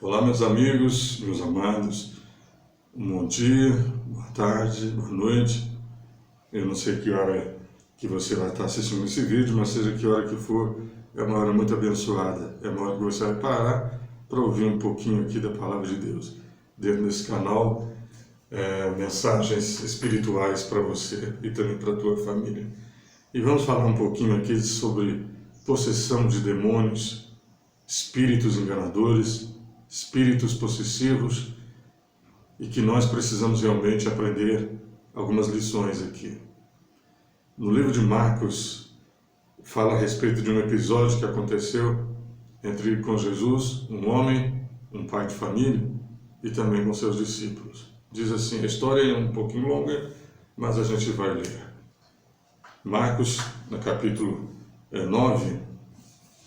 Olá, meus amigos, meus amados, um bom dia, boa tarde, boa noite. Eu não sei que hora que você vai estar assistindo esse vídeo, mas seja que hora que for, é uma hora muito abençoada. É uma hora que você vai parar para ouvir um pouquinho aqui da Palavra de Deus. Dentro desse canal, mensagens espirituais para você e também para a tua família. E vamos falar um pouquinho aqui sobre possessão de demônios, espíritos enganadores, espíritos possessivos, e que nós precisamos realmente aprender algumas lições aqui. No livro de Marcos, fala a respeito de um episódio que aconteceu com Jesus, um homem, um pai de família, e também com seus discípulos. Diz assim, a história é um pouquinho longa, mas a gente vai ler. Marcos, no capítulo 9,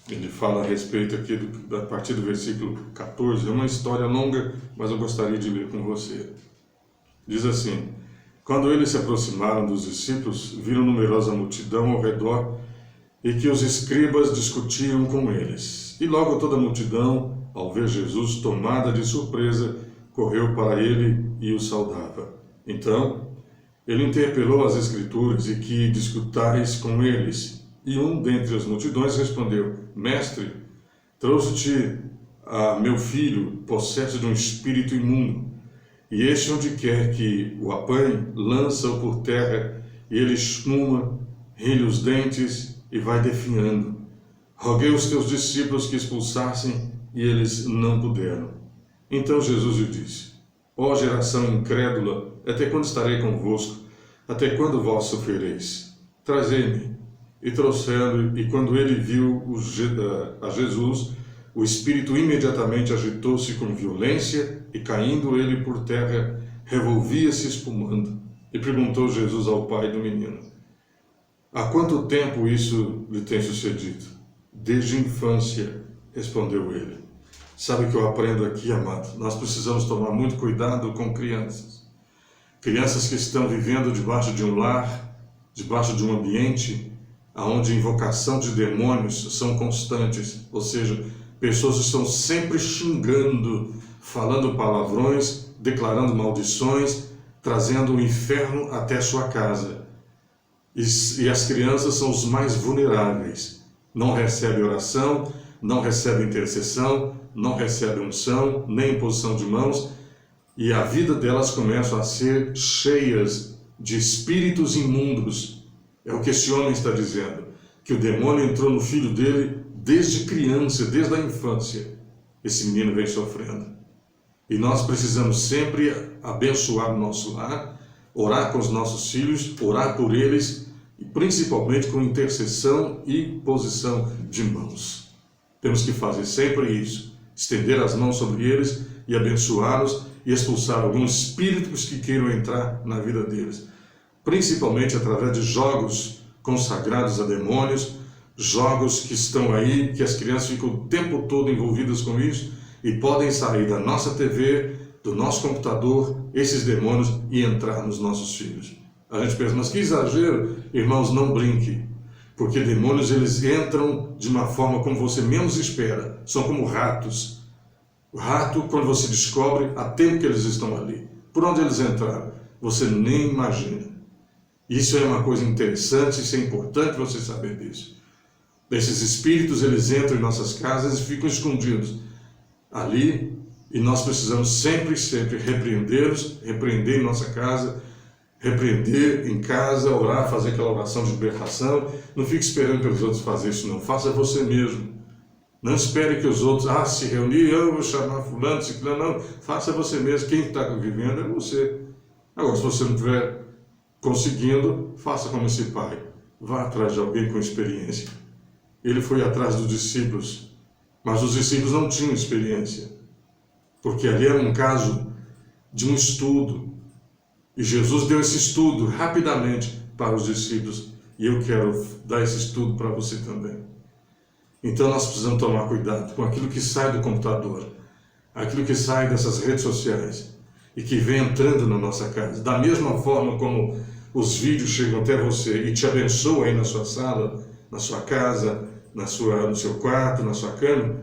ele fala a respeito aqui, a partir do versículo 14, é uma história longa, mas eu gostaria de ler com você. Diz assim, quando eles se aproximaram dos discípulos, viram numerosa multidão ao redor e que os escribas discutiam com eles. E logo toda a multidão, ao ver Jesus tomada de surpresa, correu para ele e o saudava. Então, ele interpelou as escrituras e que discutais com eles. E um dentre as multidões respondeu, Mestre, trouxe-te a meu filho, possesso de um espírito imundo, e este onde quer que o apanhe, lança-o por terra, e ele espuma, rilha os dentes e vai definhando. Roguei aos teus discípulos que expulsassem, e eles não puderam. Então Jesus lhe disse, ó geração incrédula, até quando estarei convosco? Até quando vós sofrereis? Trazei-me. E trouxeram, e quando ele viu a Jesus, o espírito imediatamente agitou-se com violência, e caindo ele por terra, revolvia-se espumando. E perguntou Jesus ao pai do menino, há quanto tempo isso lhe tem sucedido? Desde a infância, respondeu ele. Sabe o que eu aprendo aqui, amado? Nós precisamos tomar muito cuidado com crianças. Crianças que estão vivendo debaixo de um lar, debaixo de um ambiente onde a invocação de demônios são constantes, ou seja, pessoas estão sempre xingando, falando palavrões, declarando maldições, trazendo o inferno até a sua casa. E as crianças são os mais vulneráveis. Não recebem oração, não recebem intercessão, não recebem unção, nem imposição de mãos, e a vida delas começa a ser cheias de espíritos imundos. É o que esse homem está dizendo, que o demônio entrou no filho dele desde criança, desde a infância. Esse menino vem sofrendo. E nós precisamos sempre abençoar o nosso lar, orar com os nossos filhos, orar por eles, e principalmente com intercessão e posição de mãos. Temos que fazer sempre isso, estender as mãos sobre eles e abençoá-los e expulsar alguns espíritos que queiram entrar na vida deles. Principalmente através de jogos consagrados a demônios, jogos que estão aí, que as crianças ficam o tempo todo envolvidas com isso e podem sair da nossa TV, do nosso computador, esses demônios e entrar nos nossos filhos. A gente pensa, mas que exagero, irmãos, não brinque, porque demônios eles entram de uma forma como você menos espera, são como ratos. O rato, quando você descobre, há tempo que eles estão ali. Por onde eles entraram? Você nem imagina. Isso é uma coisa interessante, isso é importante você saber disso. Esses espíritos, eles entram em nossas casas e ficam escondidos ali, e nós precisamos sempre repreendê-los, repreender em nossa casa, repreender em casa, orar, fazer aquela oração de libertação. Não fique esperando pelos outros fazer isso, não. Faça você mesmo. Não espere que os outros, se reunir, eu vou chamar fulano, ciclano, não. Faça você mesmo. Quem está vivendo é você. Agora, se você não estiver conseguindo, faça como esse pai. Vá atrás de alguém com experiência. Ele foi atrás dos discípulos, mas os discípulos não tinham experiência, porque ali era um caso de um estudo. E Jesus deu esse estudo rapidamente para os discípulos, e eu quero dar esse estudo para você também. Então nós precisamos tomar cuidado com aquilo que sai do computador, aquilo que sai dessas redes sociais, e que vem entrando na nossa casa. Da mesma forma como os vídeos chegam até você e te abençoam aí na sua sala, na sua casa, no seu quarto, na sua cama,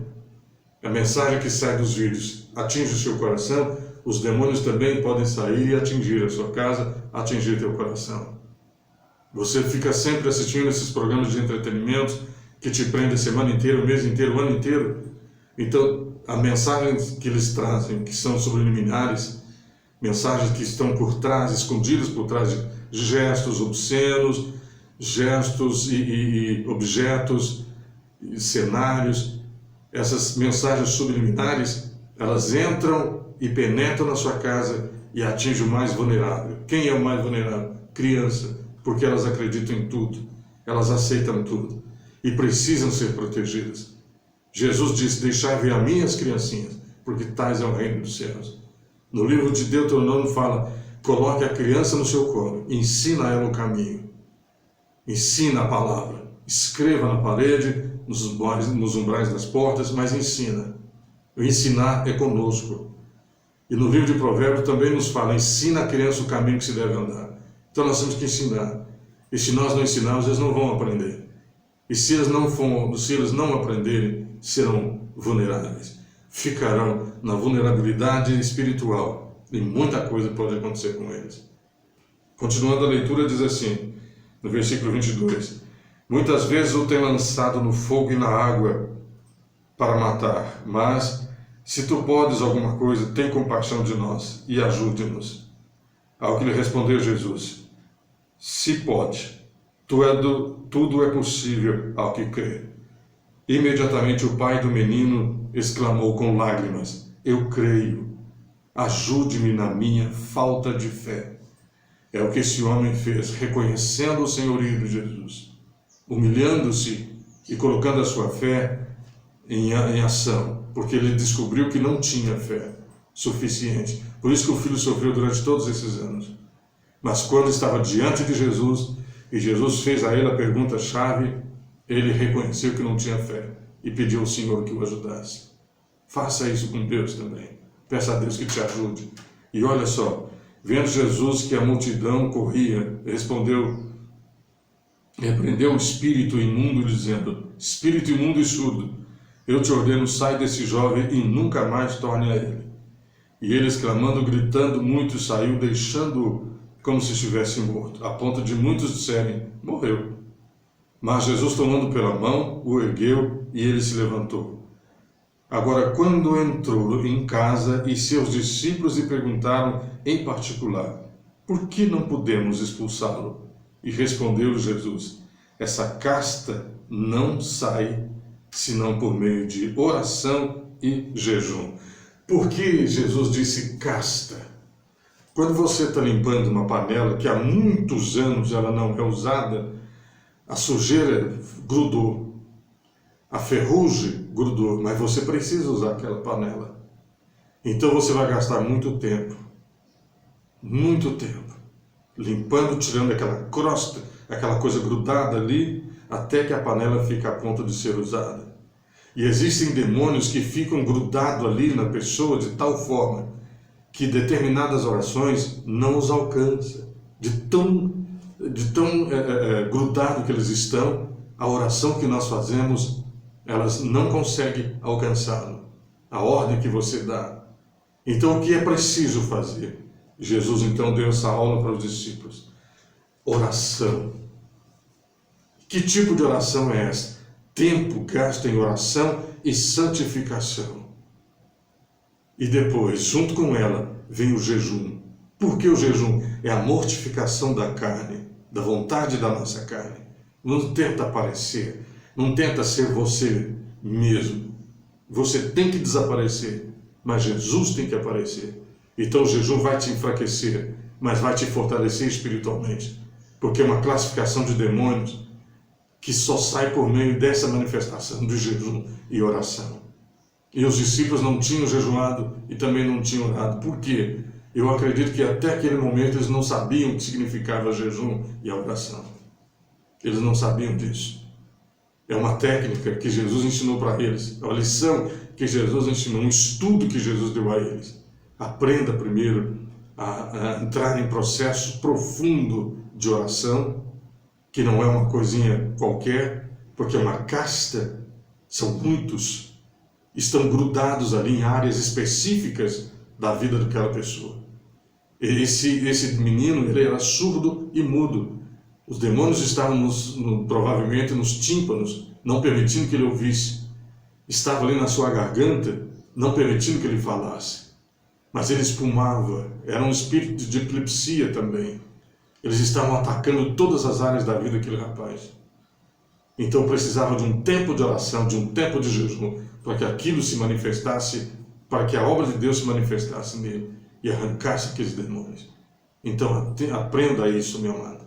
A mensagem que sai dos vídeos atinge o seu coração, os demônios também podem sair e atingir a sua casa, atingir teu coração. Você fica sempre assistindo esses programas de entretenimento que te prendem a semana inteira, o mês inteiro, o ano inteiro. Então, as mensagens que eles trazem, que são subliminares, mensagens que estão por trás, escondidas por trás de gestos obscenos, gestos e objetos, e cenários, essas mensagens subliminares, elas entram e penetram na sua casa e atingem o mais vulnerável. Quem é o mais vulnerável? Criança, porque elas acreditam em tudo, elas aceitam tudo e precisam ser protegidas. Jesus disse: deixai ver a minhas criancinhas, porque tais é o reino dos céus. No livro de Deuteronômio fala: coloque a criança no seu colo, ensina ela o caminho, ensina a palavra, escreva na parede, nos umbrais das portas, mas ensina. O ensinar é conosco. E no livro de Provérbios também nos fala: ensina a criança o caminho que se deve andar. Então nós temos que ensinar. E se nós não ensinarmos, eles não vão aprender. E se eles não aprenderem, serão vulneráveis. Ficarão na vulnerabilidade espiritual. E muita coisa pode acontecer com eles. Continuando a leitura, diz assim, no versículo 22. Muitas vezes o tem lançado no fogo e na água para matar. Mas, se tu podes alguma coisa, tem compaixão de nós e ajude-nos. Ao que lhe respondeu Jesus: se pode, tudo é possível ao que crê. Imediatamente o pai do menino exclamou com lágrimas: eu creio, ajude-me na minha falta de fé. É o que esse homem fez, reconhecendo o senhorio de Jesus, humilhando-se e colocando a sua fé em ação, porque ele descobriu que não tinha fé suficiente. Por isso que o filho sofreu durante todos esses anos. Mas quando estava diante de Jesus, e Jesus fez a ele a pergunta-chave, ele reconheceu que não tinha fé e pediu ao Senhor que o ajudasse. Faça isso com Deus também. Peça a Deus que te ajude. E olha só, vendo Jesus que a multidão corria, repreendeu o espírito imundo, dizendo: espírito imundo e surdo, eu te ordeno, sai desse jovem e nunca mais torne a ele. E ele, exclamando, gritando muito, saiu, deixando-o como se estivesse morto, a ponto de muitos disserem: morreu. Mas Jesus, tomando pela mão, o ergueu e ele se levantou. Agora, quando entrou em casa e seus discípulos lhe perguntaram em particular: por que não podemos expulsá-lo? E respondeu Jesus: essa casta não sai senão por meio de oração e jejum. Por que Jesus disse casta? Quando você está limpando uma panela que há muitos anos ela não é usada, a sujeira grudou, a ferrugem grudou, mas você precisa usar aquela panela. Então você vai gastar muito tempo, limpando, tirando aquela crosta, aquela coisa grudada ali, até que a panela fique a ponto de ser usada. E existem demônios que ficam grudados ali na pessoa de tal forma que determinadas orações não os alcançam. De tão grudado que eles estão, a oração que nós fazemos, elas não conseguem alcançá-lo. A ordem que você dá. Então, o que é preciso fazer? Jesus, então, deu essa aula para os discípulos. Oração. Que tipo de oração é essa? Tempo gasto em oração e santificação. E depois, junto com ela, vem o jejum. Por que o jejum? É a mortificação da carne, da vontade da nossa carne. Não tenta aparecer, não tenta ser você mesmo. Você tem que desaparecer, mas Jesus tem que aparecer. Então o jejum vai te enfraquecer, mas vai te fortalecer espiritualmente. Porque é uma classificação de demônios que só sai por meio dessa manifestação de jejum e oração. E os discípulos não tinham jejuado e também não tinham orado. Por quê? Eu acredito que até aquele momento eles não sabiam o que significava jejum e a oração. Eles não sabiam disso. É uma técnica que Jesus ensinou para eles. É uma lição que Jesus ensinou, um estudo que Jesus deu a eles. Aprenda primeiro a entrar em processo profundo de oração, que não é uma coisinha qualquer, porque é uma casta, são muitos. estão grudados ali em áreas específicas da vida daquela pessoa. Esse menino, ele era surdo e mudo. Os demônios estavam provavelmente nos tímpanos, não permitindo que ele ouvisse. Estava ali na sua garganta, não permitindo que ele falasse. Mas ele espumava, era um espírito de epilepsia também. Eles estavam atacando todas as áreas da vida daquele rapaz. Então precisava de um tempo de oração, de um tempo de jejum, para que aquilo se manifestasse, para que a obra de Deus se manifestasse nele e arrancasse aqueles demônios. Então aprenda isso, meu amado.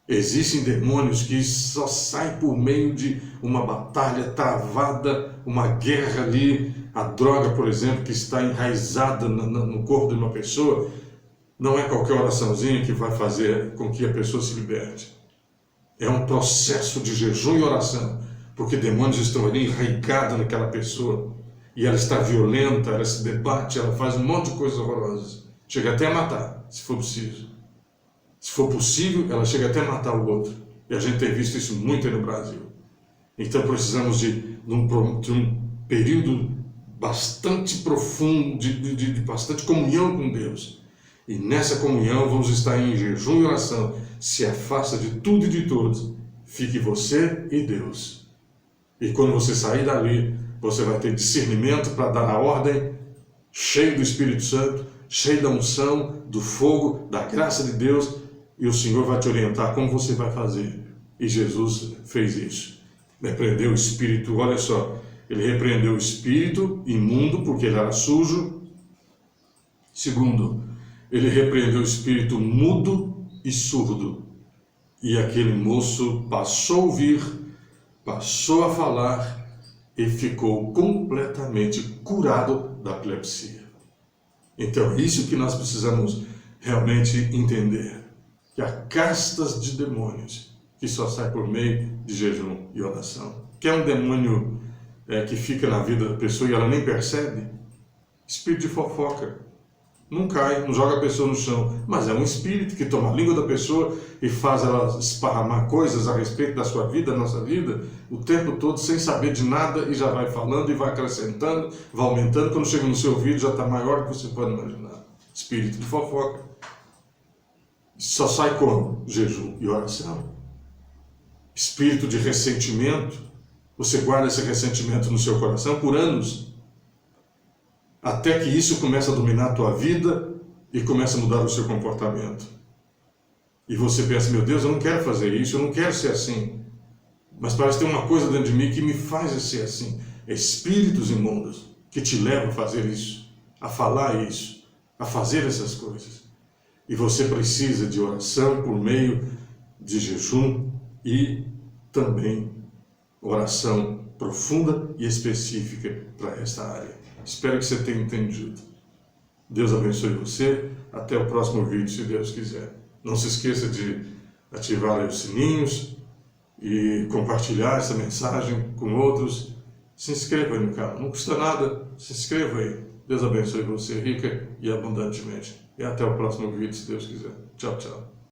Existem demônios que só saem por meio de uma batalha travada, uma guerra ali. A droga, por exemplo, que está enraizada no corpo de uma pessoa, não é qualquer oraçãozinha que vai fazer com que a pessoa se liberte. É um processo de jejum e oração, porque demônios estão ali enraizados naquela pessoa, e ela está violenta, ela se debate, ela faz um monte de coisas horrorosas. Chega até a matar, se for preciso. Se for possível, ela chega até a matar o outro. E a gente tem visto isso muito aí no Brasil. Então precisamos de um período bastante profundo, de bastante comunhão com Deus. E nessa comunhão vamos estar em jejum e oração. Se afasta de tudo e de todos. Fique você e Deus. E quando você sair dali, você vai ter discernimento para dar a ordem, cheio do Espírito Santo, cheio da unção, do fogo, da graça de Deus, e o Senhor vai te orientar como você vai fazer. E Jesus fez isso. Repreendeu o espírito, olha só, ele repreendeu o espírito imundo, porque ele era sujo. Segundo, ele repreendeu o espírito mudo e surdo. E aquele moço passou a ouvir, passou a falar e ficou completamente curado da epilepsia. Então é isso que nós precisamos realmente entender. Que há castas de demônios que só saem por meio de jejum e oração. Que é um demônio que fica na vida da pessoa e ela nem percebe? Espírito de fofoca. Não cai, não joga a pessoa no chão, mas é um espírito que toma a língua da pessoa e faz ela esparramar coisas a respeito da sua vida, da nossa vida, o tempo todo sem saber de nada e já vai falando e vai acrescentando, vai aumentando, quando chega no seu ouvido já está maior do que você pode imaginar. Espírito de fofoca. Só sai como? Jejum e oração. Espírito de ressentimento. Você guarda esse ressentimento no seu coração por anos. Até que isso começa a dominar a tua vida e começa a mudar o seu comportamento. E você pensa, meu Deus, eu não quero fazer isso, eu não quero ser assim. Mas parece que tem uma coisa dentro de mim que me faz ser assim. Espíritos imundos que te levam a fazer isso, a falar isso, a fazer essas coisas. E você precisa de oração por meio de jejum e também oração profunda e específica para esta área. Espero que você tenha entendido. Deus abençoe você. Até o próximo vídeo, se Deus quiser. Não se esqueça de ativar os sininhos e compartilhar essa mensagem com outros. Se inscreva aí no canal. Não custa nada. Se inscreva aí. Deus abençoe você rica e abundantemente. E até o próximo vídeo, se Deus quiser. Tchau, tchau.